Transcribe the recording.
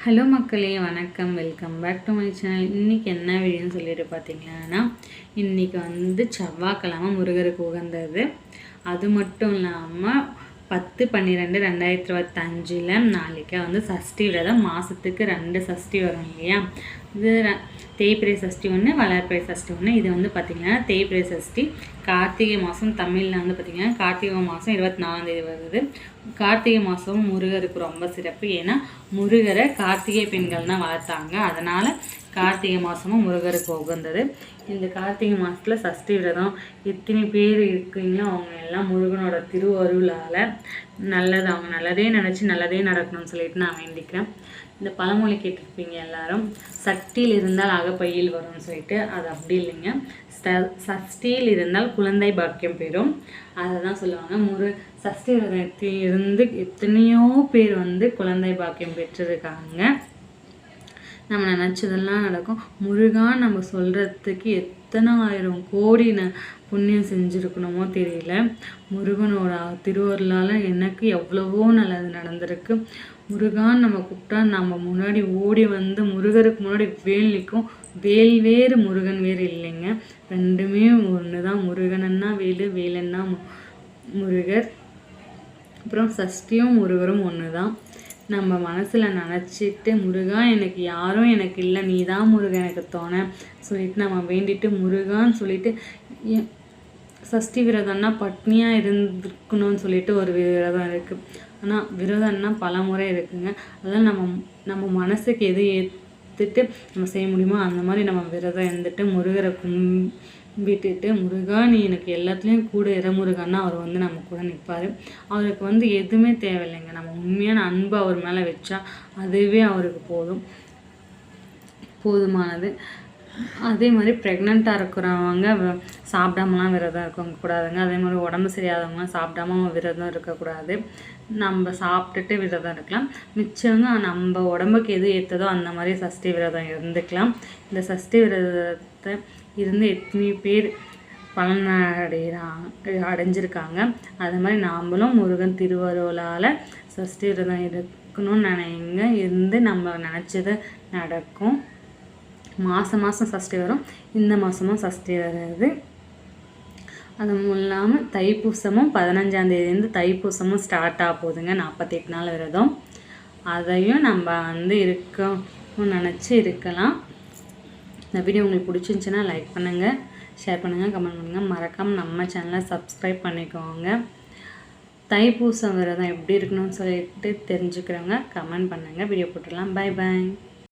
Hello மக்களே, வணக்கம். Welcome back to my channel. இன்றைக்கி என்ன வீடியோன்னு சொல்லிட்டு பார்த்தீங்கன்னா, இன்றைக்கி செவ்வாய்க்கிழமை முருகருக்கு உகந்தது. அது மட்டும் இல்லாமல் 10/12/2025 நாளைக்கு சஷ்டி விரதம். மாதத்துக்கு 2 சஷ்டி வரும் இல்லையா? இது தேய்பிறை சஷ்டி ஒன்று, வளர்பிறை சஷ்டி ஒன்று. இது பார்த்திங்கன்னா தேய்பிறை சஷ்டி கார்த்திகை மாதம். தமிழில் பார்த்திங்கன்னா கார்த்திகை மாதம் 24ஆம் வருது. கார்த்திகை மாதம் முருகருக்கு ரொம்ப சிறப்பு. ஏன்னா முருகரை கார்த்திகை பெண்கள் தான் வளர்த்தாங்க. அதனால் கார்த்திகை மாதமும் முருகருக்கு உகந்தது. இந்த கார்த்திகை மாதத்தில் சஷ்டி விரதம் எத்தனை பேர் இருக்கீங்களோ அவங்க எல்லாம் முருகனோட திருவருளால் அவங்க நல்லதே நினச்சி நல்லதே நடக்கணும்னு சொல்லிட்டு நான் வேண்டிக்கிறேன். இந்த பழமொழி கேட்டிருப்பீங்க எல்லாரும், சட்டியில் இருந்தால் அகப்பையில் வரும்னு சொல்லிட்டு. அது அப்படி இல்லைங்க. சஷ்டியில் இருந்தால் குழந்தை பாக்கியம் பெறும். அதை தான் சொல்லுவாங்க. சஷ்டி விரதத்தில் இருந்து எத்தனையோ பேர் குழந்தை பாக்கியம் பெற்றிருக்காங்க. நம்ம நினச்சதெல்லாம் நடக்கும். முருகான் நம்ம சொல்கிறதுக்கு எத்தனை ஆயிரம் கோடி புண்ணியம் செஞ்சுருக்கணுமோ தெரியல. முருகனோட திருவருளால் எனக்கு எவ்வளவோ நல்லது நடந்திருக்கு. முருகான் நம்ம கூப்பிட்டா நம்ம முன்னாடி ஓடி முருகருக்கு முன்னாடி வேல் நிற்கும். வேல் வேறு முருகன் வேறு இல்லைங்க, ரெண்டுமே ஒன்று தான். முருகன்னா வேலு, வேலன்னா முருகர். அப்புறம் சஷ்டியும் முருகரும் ஒன்று தான். நம்ம மனசில் நினச்சிட்டு முருகா எனக்கு யாரும் எனக்கு இல்லை, நீ தான் முருகன் எனக்கு தோணை சொல்லிட்டு நம்ம வேண்டிட்டு முருகான்னு சொல்லிட்டு. சஷ்டி விரதம்னா பட்னியாக இருந்துக்கணும்னு சொல்லிட்டு ஒரு விரதம் இருக்குது. ஆனால் விரதம்னா பல முறை இருக்குங்க. அதெல்லாம் நம்ம மனசுக்கு எது ஏற்றுட்டு நம்ம செய்ய முடியுமோ அந்த மாதிரி நம்ம விரதம் இருந்துட்டு முருகரை கும்பிட்டுட்டு, முருகா நீ எனக்கு எல்லாத்துலேயும் கூட முருகன்னா அவர் நம்ம கூட நிற்பார். அவருக்கு எதுவுமே தேவையில்லைங்க. நம்ம உண்மையான அன்பு அவர் மேலே வச்சா அதுவே அவருக்கு போதுமானது. அதே மாதிரி ப்ரெக்னெண்ட்டாக இருக்கிறவங்க சாப்பிடாமலாம் விரதம் இருக்கவங்க கூடாதுங்க. அதே மாதிரி உடம்பு சரியாதவங்களாம் சாப்பிடாம விரதம் இருக்கக்கூடாது. நம்ம சாப்பிட்டுட்டு விரதம் இருக்கலாம். மிச்சவங்க நம்ம உடம்புக்கு எது ஏற்றதோ அந்த மாதிரி சஷ்டி விரதம் இருந்துக்கலாம். இந்த சஷ்டி விரதத்தை இருந்து எத்தனை பேர் பலன் அடைஞ்சிருக்காங்க. அது மாதிரி நாமளும் முருகன் திருவருளால் சஷ்டி விரதம் இருக்கணும்னு நினைங்க. இருந்து நம்ம நினச்சது நடக்கும். மாதம் சஷ்டி வரும். இந்த மாதமும் சஷ்டி வருது. அதுவும் இல்லாமல் தைப்பூசமும் 15ஆம் தேதியிலேருந்து தைப்பூசமும் ஸ்டார்ட் ஆக போகுதுங்க. 48 நாள் விரதம். அதையும் நம்ம இருக்கணும்னு நினச்சி இருக்கலாம். இந்த வீடியோ உங்களுக்கு பிடிச்சிருந்துச்சின்னா லைக் பண்ணுங்கள், ஷேர் பண்ணுங்கள், கமெண்ட் பண்ணுங்கள். மறக்காமல் நம்ம சேனலை சப்ஸ்கிரைப் பண்ணிக்கோங்க. தைப்பூசம் விரதம் எப்படி இருக்கணும்னு சொல்லிட்டு தெரிஞ்சுக்கிறவங்க கமெண்ட் பண்ணுங்கள். வீடியோ போட்டுடலாம். Bye bye.